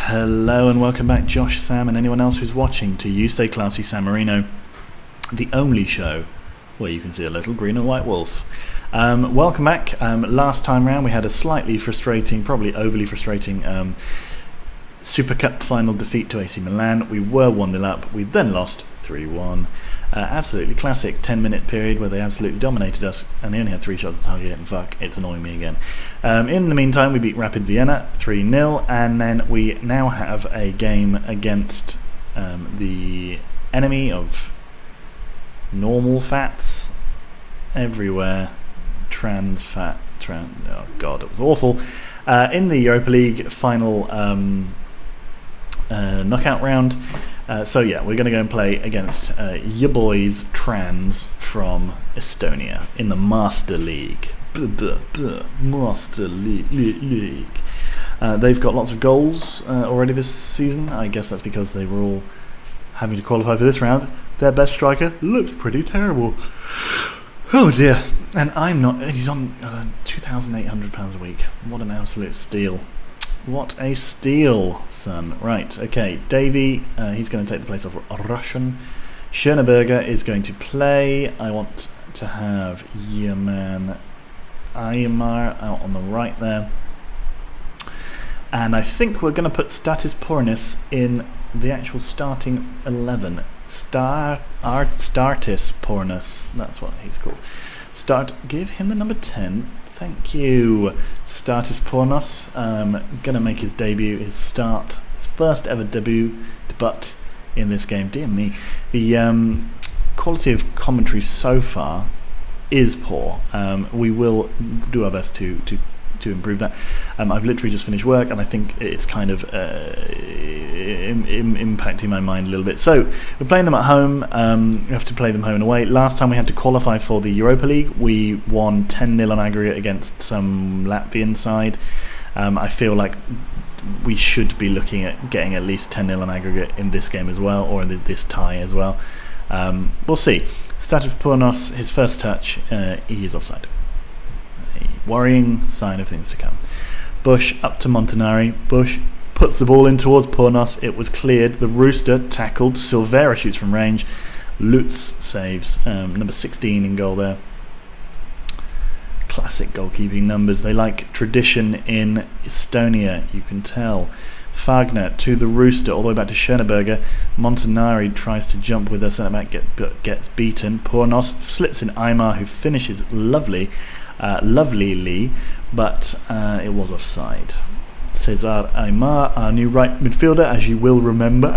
Hello and welcome back, Josh, Sam, and anyone else who's watching to You Stay Classy San Marino, the only show where you can see a little green and white wolf. Welcome back. Last time round we had a slightly frustrating, probably overly frustrating Super Cup final defeat to AC Milan. We were 1-0 up, we then lost 3-1. Absolutely classic 10-minute period where they absolutely dominated us, and they only had 3 shots at target, and fuck, it's annoying me again. In the meantime, we beat Rapid Vienna 3-0, and then we now have a game against the enemy of normal fats everywhere. Trans fat, oh god, it was awful. In the Europa League final knockout round. So yeah, we're going to go and play against your boys Trans from Estonia in the Master League. Master League. They've got lots of goals already this season. I guess that's because they were all having to qualify for this round. Their best striker looks pretty terrible. Oh dear. And I'm not. He's on £2,800 a week. What an absolute steal. What a steal, son. Right, okay. Davey, he's going to take the place of Russian. Schöneberger is going to play. I want to have Yeman Aymar out on the right there. And I think we're going to put Statis Pornis in the actual starting 11. Statis Pornis, that's what he's called. Give him the number 10. Thank you. Statis Pornos, going to make his debut, his first ever debut in this game. Dear me, the quality of commentary so far is poor. We will do our best to improve that. I've literally just finished work, and I think it's kind of impacting my mind a little bit. So we're playing them at home. We have to play them home and away. Last time we had to qualify for the Europa League, we won 10-0 on aggregate against some Latvian side. I feel like we should be looking at getting at least 10-0 on aggregate in this game as well, or in this tie as well. We'll see. Statis Pornos, his first touch, he is offside. A worrying sign of things to come. Bush up to Montanari. Bush puts the ball in towards Pornos. It was cleared. The Rooster tackled. Silvera shoots from range. Lutz saves. Number 16 in goal there. Classic goalkeeping numbers. They like tradition in Estonia, you can tell. Fagner to the Rooster, all the way back to Schöneberger. Montanari tries to jump with their centre-back, gets beaten. Pornos slips in Aymar, who finishes lovelily, but it was offside. Cesar Aymar, our new right midfielder, as you will remember,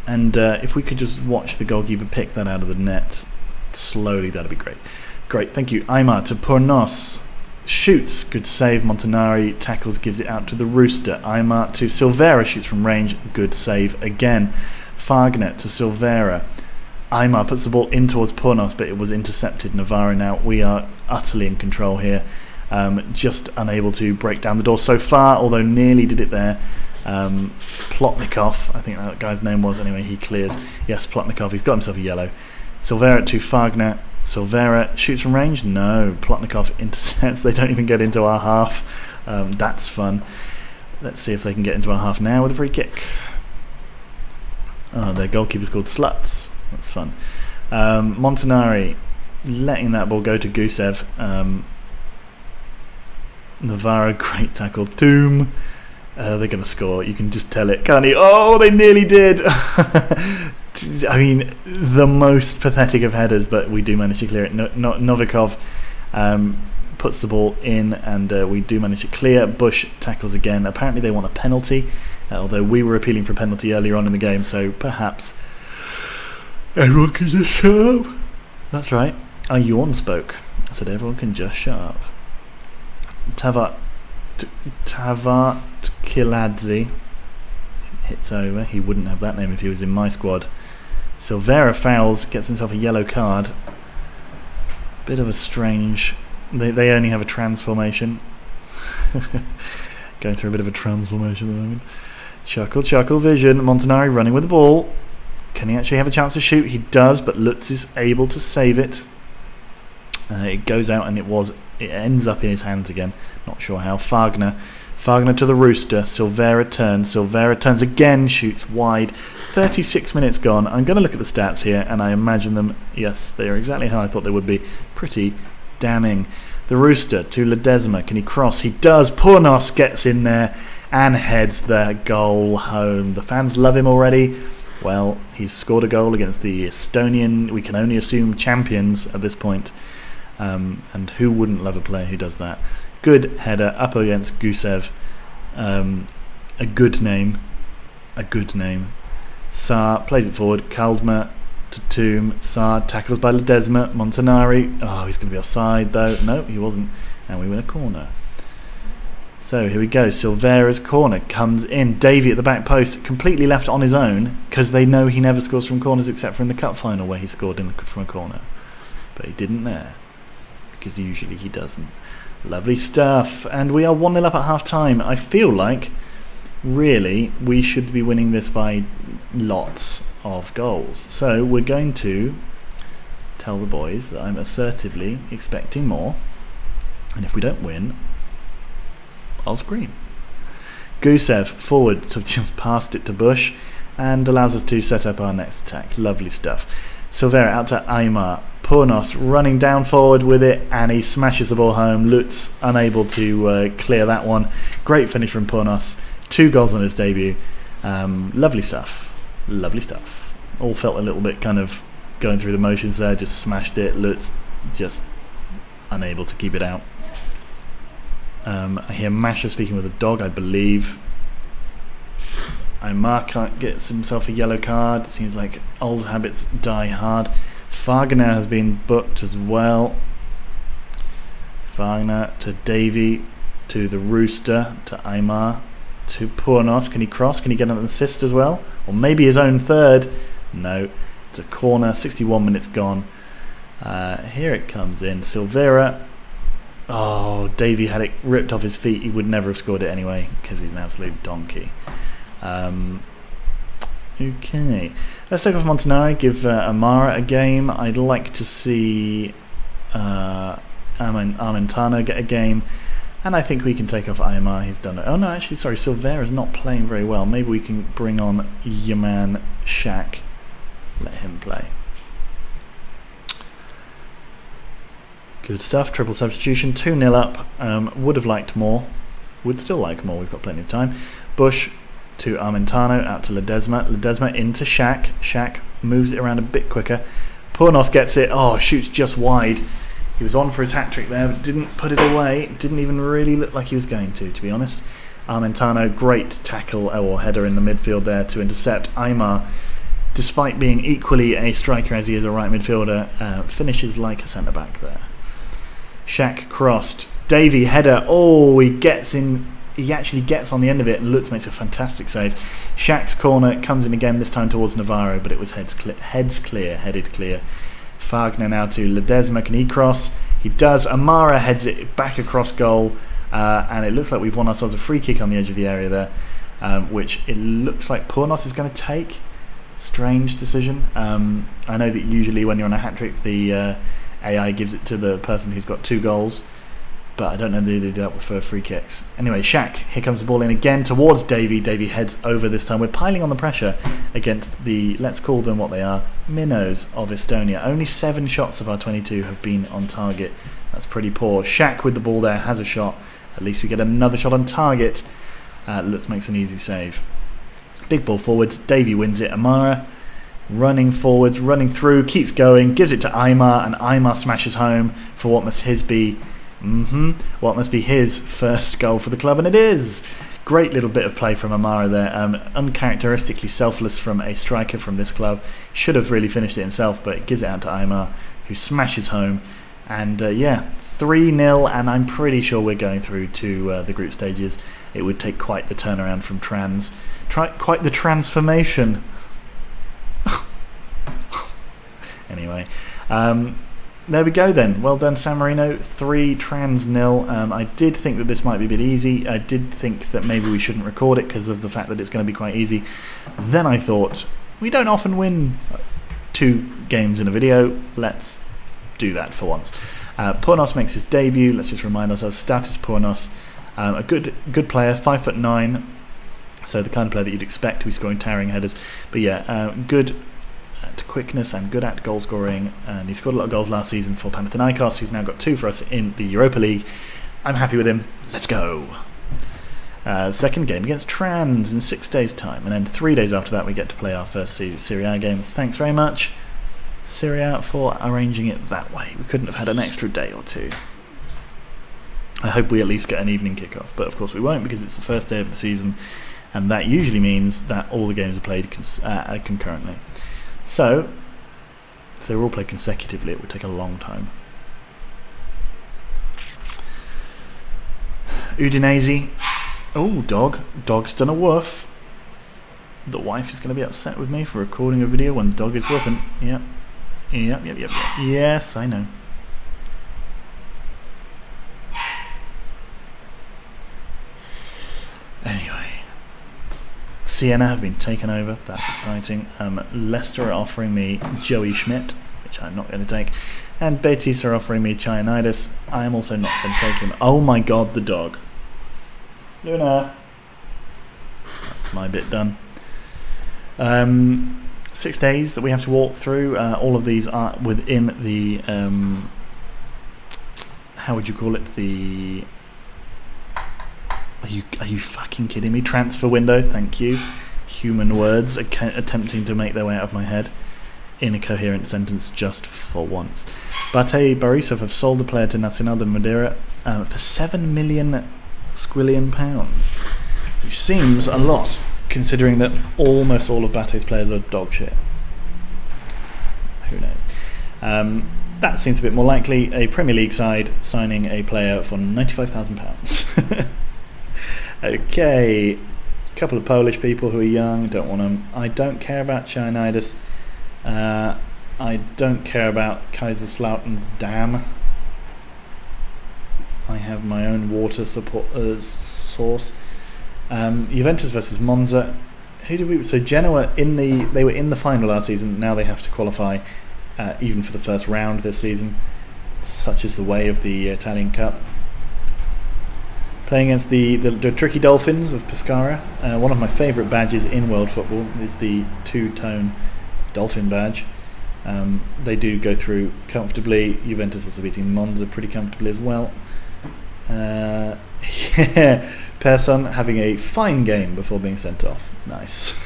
and if we could just watch the goalkeeper pick that out of the net slowly, that'd be great. Great, thank you. Aymar to Pornos. Shoots, good save. Montanari tackles, gives it out to the Rooster. Aymar to Silvera, shoots from range, good save again. Fagner to Silvera. Aymar puts the ball in towards Pornos, but it was intercepted. Navarro now, we are utterly in control here. Just unable to break down the door so far, although nearly did it there. Plotnikov, I think that guy's name was, anyway, he clears. Yes, Plotnikov, he's got himself a yellow. Silvera to Fagner. Silvera shoots from range. No, Plotnikov intercepts. They don't even get into our half. That's fun. Let's see if they can get into our half now with a free kick. Oh, their goalkeeper's called Sluts. That's fun. Montanari letting that ball go to Gusev. Navarro, great tackle. Doom. They're going to score. You can just tell it, can't you? Oh, they nearly did. I mean, the most pathetic of headers, but we do manage to clear it. Novikov puts the ball in, and we do manage to clear. Bush tackles again. Apparently they want a penalty, although we were appealing for a penalty earlier on in the game, so perhaps everyone can just shut up. That's right. Yawn spoke. I said everyone can just shut up. Tavartkiladze hits over. He wouldn't have that name if he was in my squad. Silvera fouls, gets himself a yellow card. Bit of a strange... They only have a transformation. Going through a bit of a transformation at the moment. Chuckle vision. Montanari running with the ball. Can he actually have a chance to shoot? He does, but Lutz is able to save it. It goes out, and it ends up in his hands again. Not sure how. Fagner Wagner to the Rooster. Silvera turns again, shoots wide. 36 minutes gone. I'm going to look at the stats here, and I imagine them, yes, they are exactly how I thought they would be. Pretty damning. The Rooster to Ledesma. Can he cross? He does. Pournos gets in there and heads the goal home. The fans love him already. Well, he's scored a goal against the Estonian, we can only assume, champions at this point. And who wouldn't love a player who does that? Good header up against Gusev. A good name. Saar plays it forward. Kaldma to Toom. Saar tackles by Ledesma. Montanari. Oh, he's going to be offside though. No, he wasn't. And we win a corner. So here we go. Silvera's corner comes in. Davey at the back post, completely left on his own because they know he never scores from corners except for in the cup final where he scored from a corner. But he didn't there because usually he doesn't. Lovely stuff. And we are 1-0 up at half time. I feel like really we should be winning this by lots of goals. So we're going to tell the boys that I'm assertively expecting more. And if we don't win, I'll scream. Gusev forward, to just passed it to Bush and allows us to set up our next attack. Lovely stuff. Silvera out to Aymar. Pournos running down forward with it and he smashes the ball home. Lutz unable to clear that one. Great finish from Pournos. 2 goals on his debut. Lovely stuff. All felt a little bit kind of going through the motions there. Just smashed it. Lutz just unable to keep it out. I hear Masha speaking with a dog, I believe. Aymar can't get himself a yellow card. It seems like old habits die hard. Wagner has been booked as well. Wagner to Davey, to the Rooster, to Aymar, to Pournos. Can he cross? Can he get an assist as well? Or maybe his own third? No. It's a corner. 61 minutes gone. Here it comes in. Silvera. Oh, Davey had it ripped off his feet. He would never have scored it anyway because he's an absolute donkey. Okay, let's take off Montanari, give Amara a game. I'd like to see Armentano get a game, and I think we can take off Aymar. He's done it. Oh no, actually, sorry, Silvera's not playing very well. Maybe we can bring on Yaman Shaq. Let him play. Good stuff. Triple substitution. 2-0 up. Would have liked more. Would still like more. We've got plenty of time. Bush to Armentano, out to Ledesma. Ledesma into Shaq. Shaq moves it around a bit quicker. Pournos gets it. Oh, shoots just wide. He was on for his hat-trick there, but didn't put it away. Didn't even really look like he was going to be honest. Armentano, great tackle or header in the midfield there to intercept. Aymar, despite being equally a striker as he is a right midfielder, finishes like a centre-back there. Shaq crossed. Davey header. Oh, he gets in. He actually gets on the end of it and Lutz makes a fantastic save. Shaq's corner comes in again, this time towards Navarro, but it was headed clear. Wagner now to Ledesma. Can he cross? He does. Amara heads it back across goal, and it looks like we've won ourselves a free kick on the edge of the area there, which it looks like Pournos is going to take. Strange decision. I know that usually when you're on a hat-trick, the AI gives it to the person who's got 2 goals, but I don't know if they do that for free kicks. Anyway, Shaq, here comes the ball in again towards Davey. Davey heads over this time. We're piling on the pressure against the, let's call them what they are, minnows of Estonia. Only 7 shots of our 22 have been on target. That's pretty poor. Shaq with the ball there has a shot. At least we get another shot on target. Lutz makes an easy save. Big ball forwards. Davey wins it. Amara running forwards, running through, keeps going, gives it to Aymar, and Aymar smashes home for what must be his first goal for the club, and it is. Great little bit of play from Amara there. Uncharacteristically selfless from a striker from this club. Should have really finished it himself, but it gives it out to Aymar, who smashes home. And 3-0, and I'm pretty sure we're going through to the group stages. It would take quite the turnaround from quite the transformation. Anyway, there we go then. Well done, Sammarino. 3-0. I did think that this might be a bit easy. I did think that maybe we shouldn't record it because of the fact that it's going to be quite easy. Then I thought, we don't often win 2 games in a video. Let's do that for once. Pournos makes his debut. Let's just remind ourselves, status Pournos. A good player, 5'9", so the kind of player that you'd expect to be scoring towering headers. But yeah, good at quickness and good at goal scoring, and he scored a lot of goals last season for Panathinaikos. He's now got 2 for us in the Europa League. I'm happy with him. Let's go. Second game against Trans in 6 days' time, and then 3 days after that we get to play our first Serie A game. Thanks very much, Serie A, for arranging it that way. We couldn't have had an extra day or two. I hope we at least get an evening kickoff, but of course we won't, because it's the first day of the season, and that usually means that all the games are played concurrently. So if they were all played consecutively, it would take a long time. Udinese. Oh, dog's done a woof. The wife is going to be upset with me for recording a video when the dog is woofing. Yep. Yes, I know. Anyway, Siena have been taken over. That's exciting. Leicester are offering me Joey Schmidt, which I'm not going to take, and Betis are offering me Chianides. I am also not going to take him. Oh my god, the dog. Luna. That's my bit done. 6 days that we have to walk through. All of these are within the how would you call it? The Are you fucking kidding me? Transfer window. Thank you. Human words attempting to make their way out of my head in a coherent sentence just for once. Bate Borisov have sold the player to Nacional de Madeira for 7 million squillion pounds, which seems a lot considering that almost all of Bate's players are dog shit. Who knows? That seems a bit more likely. A Premier League side signing a player for £95,000. Okay, a couple of Polish people who are young, don't want them. I don't care about Chianides. I don't care about Kaiserslaughter's dam. I have my own water source. Juventus versus Monza. Who did we? So Genoa they were in the final last season. Now they have to qualify even for the first round this season. Such is the way of the Italian Cup. Playing against the tricky Dolphins of Pescara. One of my favourite badges in world football is the two-tone Dolphin badge. They do go through comfortably. Juventus also beating Monza pretty comfortably as well. Yeah, Persson having a fine game before being sent off. Nice.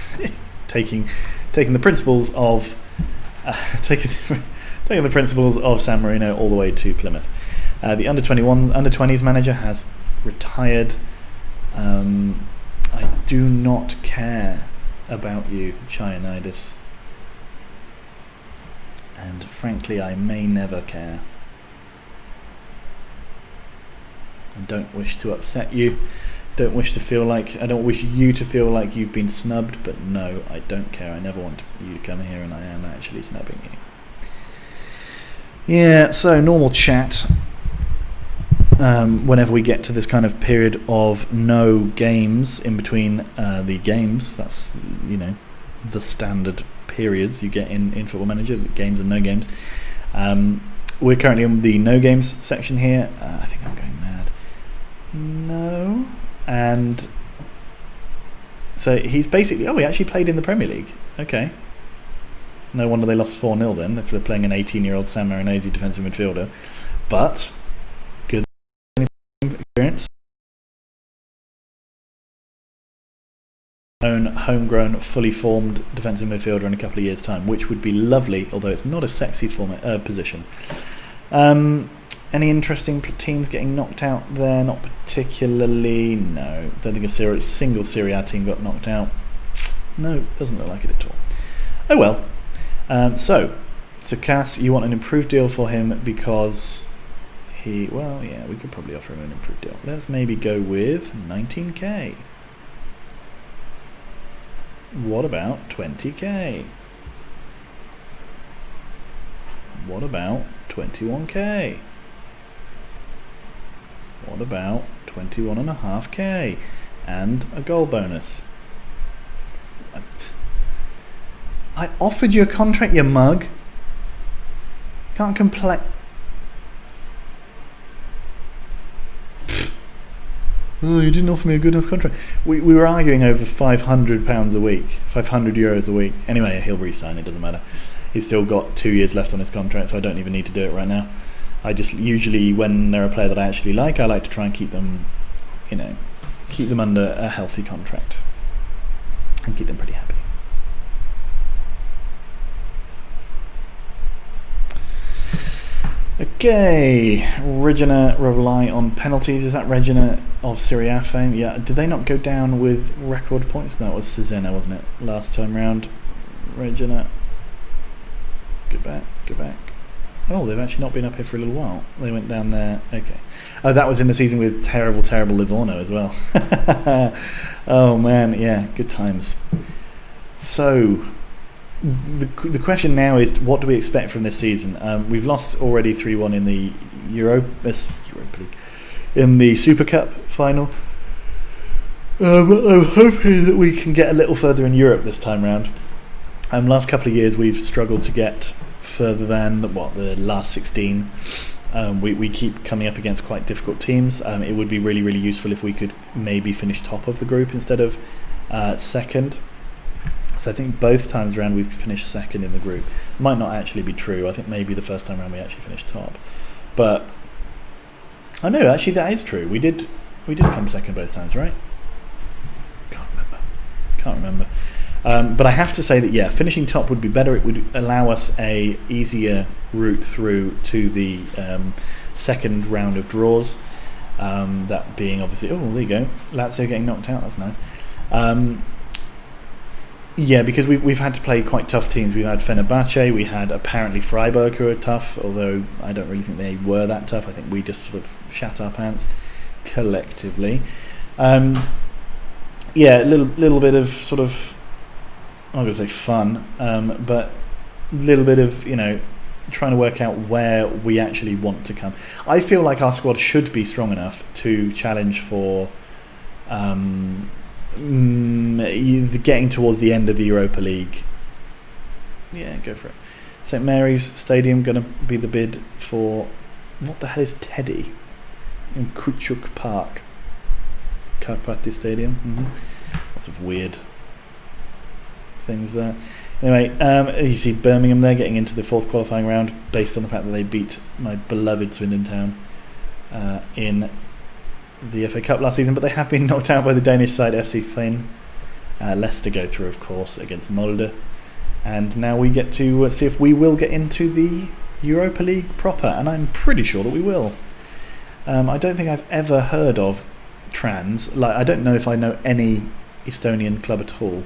taking the principles of taking the principles of San Marino all the way to Plymouth. The under 20s manager has retired. I do not care about you, Chianides, and frankly I may never care. I don't wish to upset you. I don't wish you to feel like you've been snubbed, but no, I don't care. I never want you to come here, and I am actually snubbing you. Yeah, so normal chat. Whenever we get to this kind of period of no games in between the games, that's, the standard periods you get in Football Manager, games and no games. We're currently in the no games section here. I think I'm going mad. No. And so he's basically... Oh, he actually played in the Premier League. Okay. No wonder they lost 4-0 then, if they're playing an 18-year-old Sammarinese defensive midfielder. But good experience. Own homegrown, fully formed defensive midfielder in a couple of years' time, which would be lovely, although it's not a sexy position. Any interesting teams getting knocked out there? Not particularly. No, don't think a single Serie A team got knocked out. No, doesn't look like it at all. Oh well. So Cass, you want an improved deal for him because we could probably offer him an improved deal. Let's maybe go with 19k. What about 20k? What about 21k? What about 21.5k? And a goal bonus. I offered you a contract, you mug. Can't complain. oh, you didn't offer me a good enough contract. We were arguing over £500 a week, €500 a week. Anyway, he'll re-sign, it doesn't matter. He's still got 2 years left on his contract, so I don't even need to do it right now. I just usually, when they're a player that I actually like, I like to try and keep them, keep them under a healthy contract and keep them pretty happy. Okay, Regina rely on penalties. Is that Regina of Serie A fame? Yeah. Did they not go down with record points? That was Cesena, wasn't it? Last time round. Regina. Let's go back. Oh, they've actually not been up here for a little while. They went down there. Okay. Oh, that was in the season with terrible Livorno as well. Oh man, yeah, good times. So, the question now is, what do we expect from this season? We've lost already 3-1 in the Europa League, in the Super Cup final. I'm hoping that we can get a little further in Europe this time round. Last couple of years we've struggled to get further than the last 16. We keep coming up against quite difficult teams. It would be really, really useful if we could maybe finish top of the group instead of second. So I think both times around we've finished second in the group. Might not actually be true. I think maybe the first time around we actually finished top. But I know actually that is true. We did come second both times, right? Can't remember. But I have to say that finishing top would be better. It would allow us a easier route through to the second round of draws. That being obviously, there you go, Lazio getting knocked out. That's nice. Because we've had to play quite tough teams. We've had Fenerbahce, we had apparently Freiburg, who are tough, although I don't really think they were that tough. I think we just sort of shat our pants collectively. A little bit of sort of, I'm going to say fun, but a little bit of, trying to work out where we actually want to come. I feel like our squad should be strong enough to challenge for getting towards the end of the Europa League. Yeah, go for it. St Mary's Stadium going to be the bid for, what the hell is Teddy? In Kuchuk Park. Karpati Stadium. Lots of weird things there. Anyway, you see Birmingham there getting into the fourth qualifying round based on the fact that they beat my beloved Swindon Town in the FA Cup last season, but they have been knocked out by the Danish side FC Fyn. Leicester go through, of course, against Molde, and now we get to see if we will get into the Europa League proper, and I'm pretty sure that we will. I don't think I've ever heard of Trans. I don't know if I know any Estonian club at all.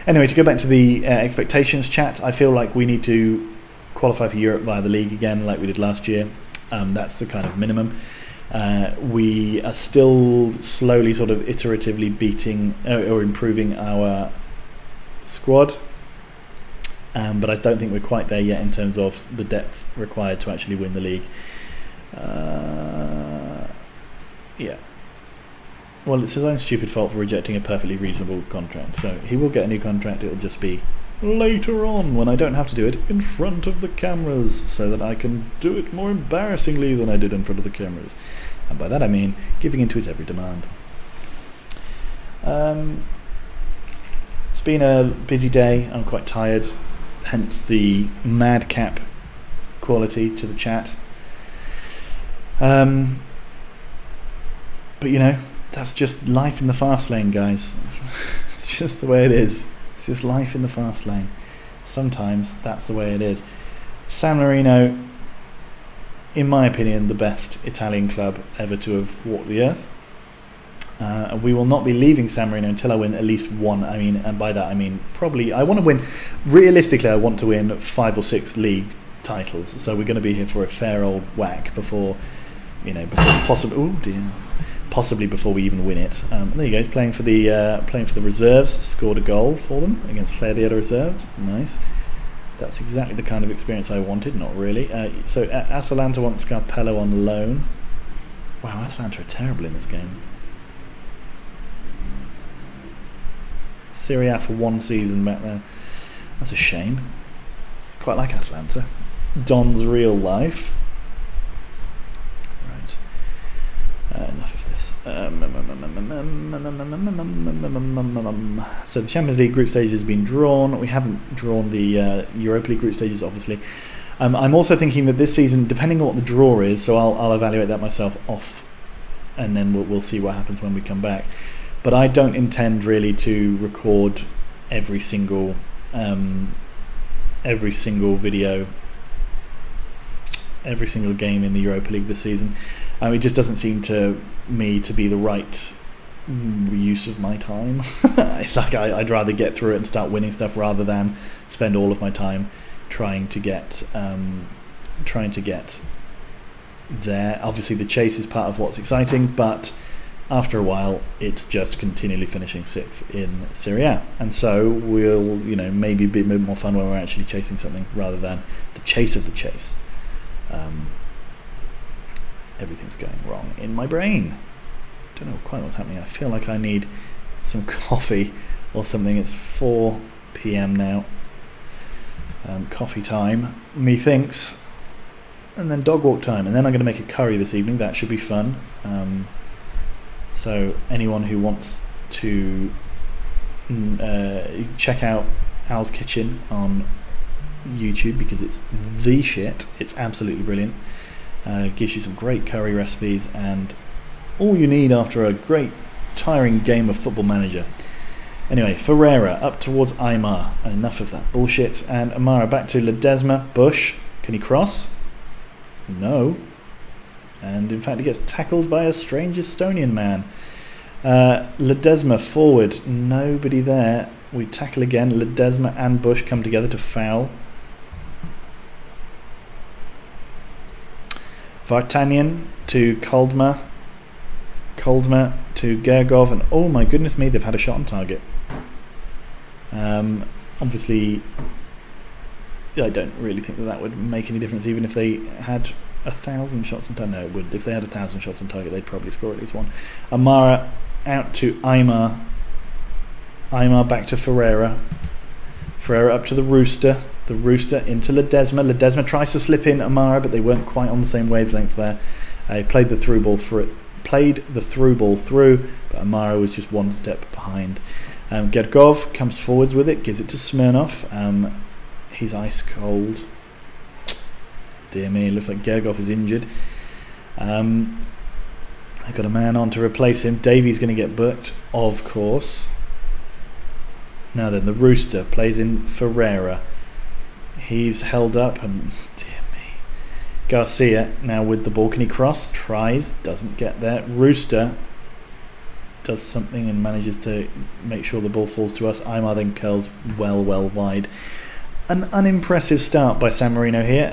Anyway, to go back to the expectations chat, I feel like we need to qualify for Europe via the league again, like we did last year. That's the kind of minimum. We are still slowly sort of iteratively beating or improving our squad, but I don't think we're quite there yet in terms of the depth required to actually win the league. Well, it's his own stupid fault for rejecting a perfectly reasonable contract, so he will get a new contract. It'll just be later on when I don't have to do it in front of the cameras, so that I can do it more embarrassingly than I did in front of the cameras. And by that I mean giving in to his every demand. It's been a busy day. I'm quite tired, hence the madcap quality to the chat. But that's just life in the fast lane, guys. It's just the way it is. It's just life in the fast lane. Sometimes that's the way it is. Sammarinese, in my opinion, the best Italian club ever to have walked the earth. We will not be leaving Sammarinese until I win at least one. And by that I mean probably, I want to win, realistically I want to win 5 or 6 league titles. So we're going to be here for a fair old whack before possibly before we even win it. There you go. He's playing for the reserves. Scored a goal for them against Claudia Reserves. Nice. That's exactly the kind of experience I wanted. Not really. So Atalanta wants Scarpello on loan. Wow, Atalanta are terrible in this game. Serie A for one season back there. That's a shame. Quite like Atalanta. Don's real life. Enough of this. So the Champions League group stage has been drawn. We haven't drawn the Europa League group stages, obviously. I'm also thinking that this season, depending on what the draw is, so I'll evaluate that myself off, and then we'll see what happens when we come back. But I don't intend really to record every single video, every single game in the Europa League this season. It just doesn't seem to me to be the right use of my time. It's like I'd rather get through it and start winning stuff rather than spend all of my time trying to get there. Obviously the chase is part of what's exciting, but after a while it's just continually finishing sixth in Serie A, and so we'll maybe be a bit more fun when we're actually chasing something rather than the chase of the chase. Everything's going wrong in my brain. Don't know quite what's happening. I feel like I need some coffee or something. It's 4 p.m. now. Coffee time, methinks, and then dog walk time, and then I'm going to make a curry this evening. That should be fun. So anyone who wants to check out Al's Kitchen on YouTube, because it's the shit. It's absolutely brilliant. Gives you some great curry recipes and all you need after a great tiring game of Football Manager. Anyway, Ferreira up towards Aymar. Enough of that bullshit. And Amara back to Ledesma. Bush, can he cross? No. And in fact he gets tackled by a strange Estonian man. Ledesma forward, nobody there. We tackle again. Ledesma and Bush come together to foul. Vartanian to Koldma. Koldma to Gergov, and oh my goodness me, they've had a shot on target. Obviously I don't really think that would make any difference, even if they had 1,000 shots on target. No, it would. If they had 1,000 shots on target, they'd probably score at least one. Amara out to Aymar. Aymar back to Ferreira. Ferreira up to the Rooster. The Rooster into Ledesma. Ledesma tries to slip in Amara, but they weren't quite on the same wavelength there. He played the through ball through, but Amara was just one step behind. Gergov comes forwards with it, gives it to Smirnov. He's ice cold. Dear me, it looks like Gergov is injured. I got a man on to replace him. Davies going to get booked, of course. Now then, the Rooster plays in Ferreira. He's held up, and dear me. Garcia now with the ball. Can he cross? Tries, doesn't get there. Rooster does something and manages to make sure the ball falls to us. Aymar then curls well wide. An unimpressive start by Sammarino here.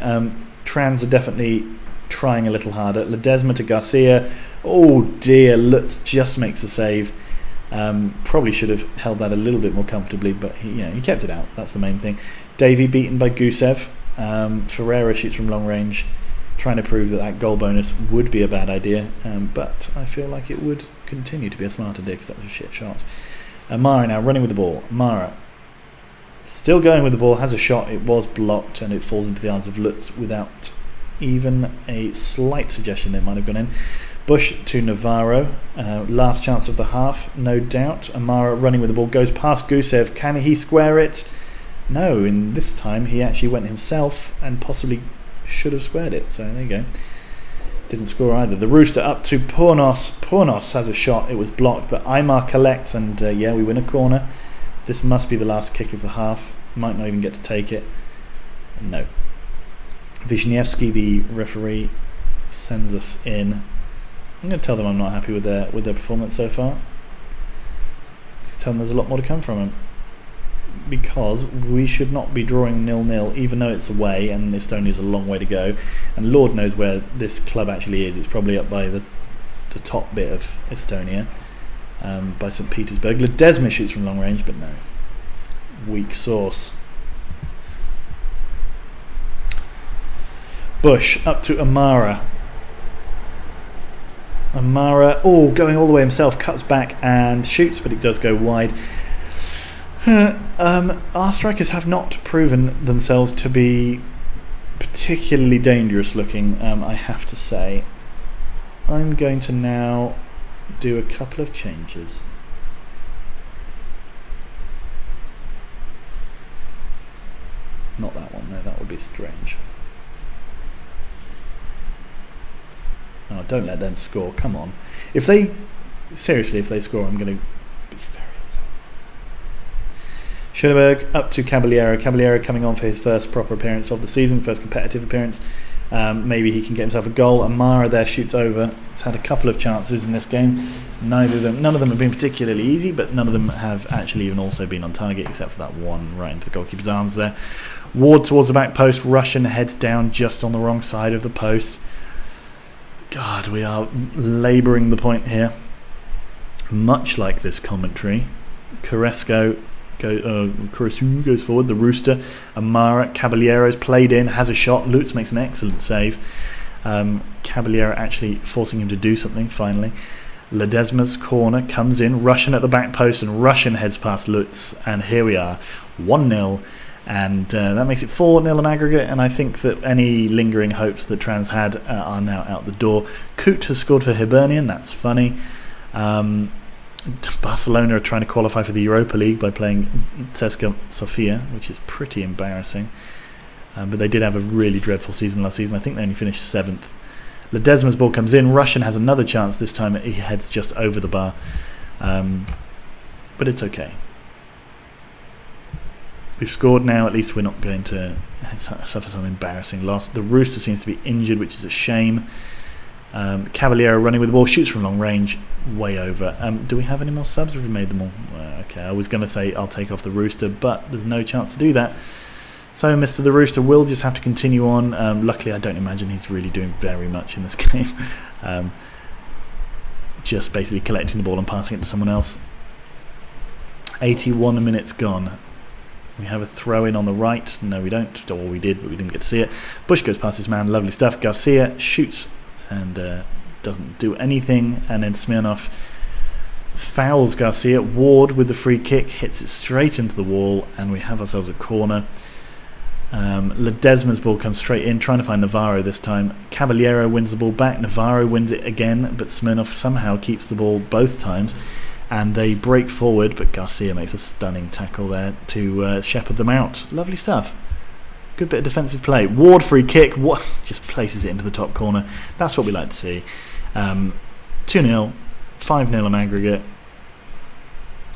Trans are definitely trying a little harder. Ledesma to Garcia. Oh dear, Lutz just makes a save. Probably should have held that a little bit more comfortably, but he kept it out. That's the main thing. Davy beaten by Gusev. Ferreira shoots from long range, trying to prove that goal bonus would be a bad idea, but I feel like it would continue to be a smart idea because that was a shit shot. Amara now running with the ball. Amara still going with the ball, has a shot. It was blocked and it falls into the arms of Lutz without even a slight suggestion it might have gone in. Bush to Navarro. Last chance of the half, no doubt. Amara running with the ball, goes past Gusev. Can he square it? No, in this time he actually went himself and possibly should have squared it. So there you go. Didn't score either. The Rooster up to Pornos. Pornos has a shot. It was blocked, but Aymar collects, and we win a corner. This must be the last kick of the half. Might not even get to take it. No. Wisniewski, the referee, sends us in. I'm going to tell them I'm not happy with their performance so far. Tell them there's a lot more to come from them, because we should not be drawing 0-0, even though it's away and Estonia's a long way to go, and Lord knows where this club actually is. It's probably up by the top bit of Estonia, by St. Petersburg. Ledesma shoots from long range, but no. Weak sauce. Bush up to Amara. Amara, going all the way himself, cuts back and shoots, but it does go wide. Our strikers have not proven themselves to be particularly dangerous looking, I have to say. I'm going to now do a couple of changes. Not that one, no, that would be strange. Oh, don't let them score, come on. If they, seriously, if they score, I'm going to be very upset. Schöneberg up to Caballero. Caballero coming on for his first proper appearance of the season, first competitive appearance. Maybe he can get himself a goal. Amara there shoots over. He's had a couple of chances in this game. None of them have been particularly easy, but none of them have actually even also been on target, except for that one right into the goalkeeper's arms there. Ward towards the back post. Russian heads down just on the wrong side of the post. God, we are labouring the point here. Much like this commentary. Carrasco goes forward, the Rooster. Amara, Caballero's played in, has a shot. Lutz makes an excellent save. Caballero actually forcing him to do something finally. Ledesma's corner comes in, Russian at the back post, and Russian heads past Lutz, and here we are, 1-0. And that makes it 4-0 in aggregate, and I think that any lingering hopes that Trans had are now out the door. Kut has scored for Hibernian, that's funny. Barcelona are trying to qualify for the Europa League by playing CSKA Sofia, which is pretty embarrassing. But they did have a really dreadful season last season. I think they only finished 7th. Ledesma's ball comes in. Russian has another chance. This time he heads just over the bar. But it's okay. We've scored now. At least we're not going to suffer some embarrassing loss. The Rooster seems to be injured, which is a shame. Caballero running with the ball, shoots from long range, way over. Do we have any more subs, or have we made them all? Okay, I was going to say I'll take off the Rooster, but there's no chance to do that. So Mr. the Rooster will just have to continue on. Luckily, I don't imagine he's really doing very much in this game. Just basically collecting the ball and passing it to someone else. 81 minutes gone. We have a throw-in on the right. No, we don't. Or we did, but we didn't get to see it. Bush goes past his man. Lovely stuff. Garcia shoots and doesn't do anything. And then Smirnov fouls Garcia. Ward with the free kick hits it straight into the wall, and we have ourselves a corner. Ledesma's ball comes straight in, trying to find Navarro this time. Caballero wins the ball back. Navarro wins it again, but Smirnov somehow keeps the ball both times. And they break forward, but Garcia makes a stunning tackle there to shepherd them out. Lovely stuff. Good bit of defensive play. Ward free kick. What? Just places it into the top corner. That's what we like to see. 2-0, 5-0 on aggregate.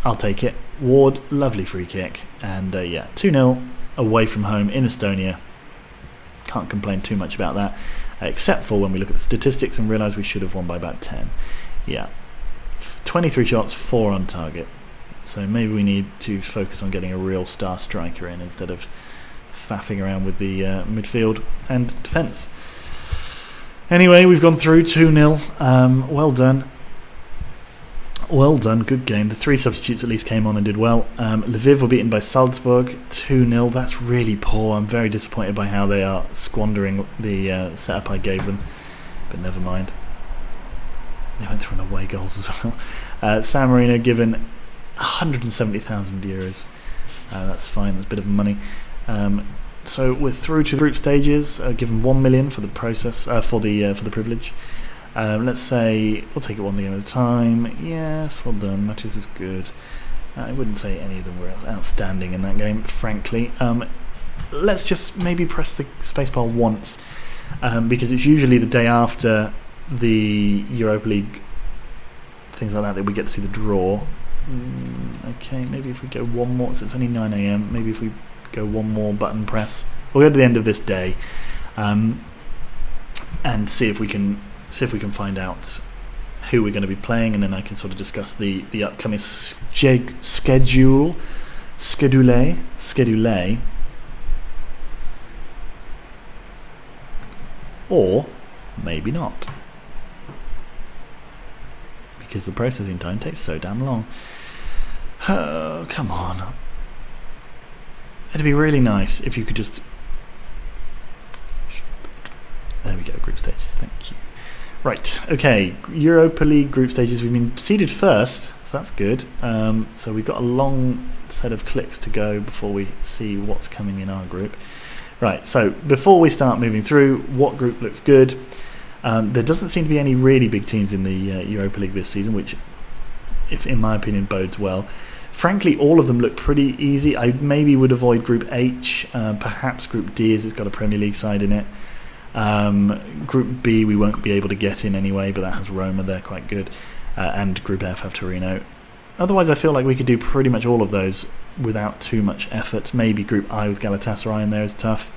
I'll take it. Ward, lovely free kick. And yeah, 2-0 away from home in Estonia. Can't complain too much about that, except for when we look at the statistics and realise we should have won by about 10. Yeah. 23 shots, 4 on target. So maybe we need to focus on getting a real star striker in instead of faffing around with the midfield and defence. Anyway, we've gone through 2-0. Well done. Well done, good game. The 3 substitutes at least came on and did well. Lviv were beaten by Salzburg 2-0. That's really poor. I'm very disappointed by how they are squandering the setup I gave them. But never mind. They went through an away goals as well. San Marino given 170,000 euros. That's fine. That's a bit of money. So we're through to the group stages. Given 1 million for the process for the privilege. Let's say we'll take it one game at a time. Yes, well done. Matches was good. I wouldn't say any of them were outstanding in that game, frankly. Let's just maybe press the spacebar once, because it's usually the day after the Europa League, things like that we get to see the draw. Okay, maybe if we go one more, so it's only 9 AM, maybe if we go one more button press, we'll go to the end of this day, and see if we can find out who we're going to be playing, and then I can sort of discuss the upcoming schedule, or maybe not, because the processing time takes so damn long. Oh, come on. It'd be really nice if you could just... There we go, group stages, thank you. Right, okay, Europa League group stages. We've been seeded first, so that's good. So we've got a long set of clicks to go before we see what's coming in our group. Right, so before we start moving through, what group looks good? There doesn't seem to be any really big teams in the Europa League this season, which, if in my opinion, bodes well. Frankly, all of them look pretty easy. I maybe would avoid Group H, perhaps Group D, as it's got a Premier League side in it. Group B we won't be able to get in anyway, but that has Roma, they're quite good. And Group F have Torino. Otherwise, I feel like we could do pretty much all of those without too much effort. Maybe Group I with Galatasaray in there is tough.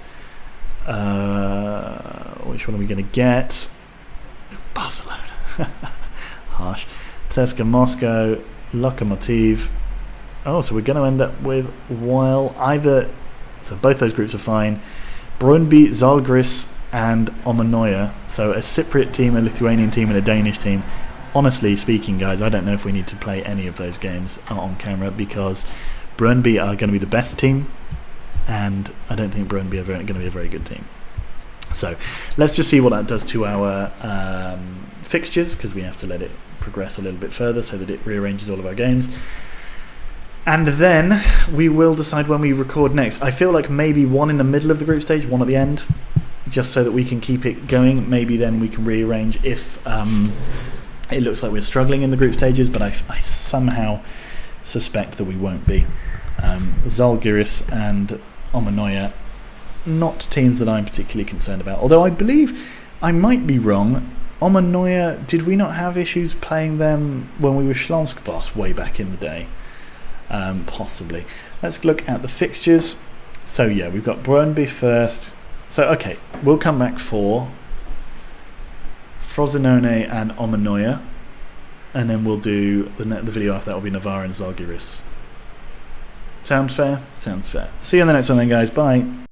Which one are we going to get? Barcelona. Harsh. CSKA Moscow, Lokomotiv. Oh, so we're going to end up with so both those groups are fine. Brøndby, Zalgiris and Omonoia. So a Cypriot team, a Lithuanian team and a Danish team. Honestly speaking, guys, I don't know if we need to play any of those games on camera, because Brøndby are going to be the best team, and I don't think Brøndby are going to be a very good team. So let's just see what that does to our fixtures, because we have to let it progress a little bit further so that it rearranges all of our games. And then we will decide when we record next. I feel like maybe one in the middle of the group stage, one at the end, just so that we can keep it going. Maybe then we can rearrange if it looks like we're struggling in the group stages, but I somehow suspect that we won't be. Zalgiris and Omonoia, not teams that I'm particularly concerned about. Although I believe, I might be wrong, Omonoia, did we not have issues playing them when we were Śląsk boss way back in the day? Possibly. Let's look at the fixtures. So yeah, we've got Brøndby first. So okay, we'll come back for Frosinone and Omonoia, and then we'll do the video after that will be Navarra and Zalgiris. Sounds fair? Sounds fair. See you in the next one then, guys. Bye.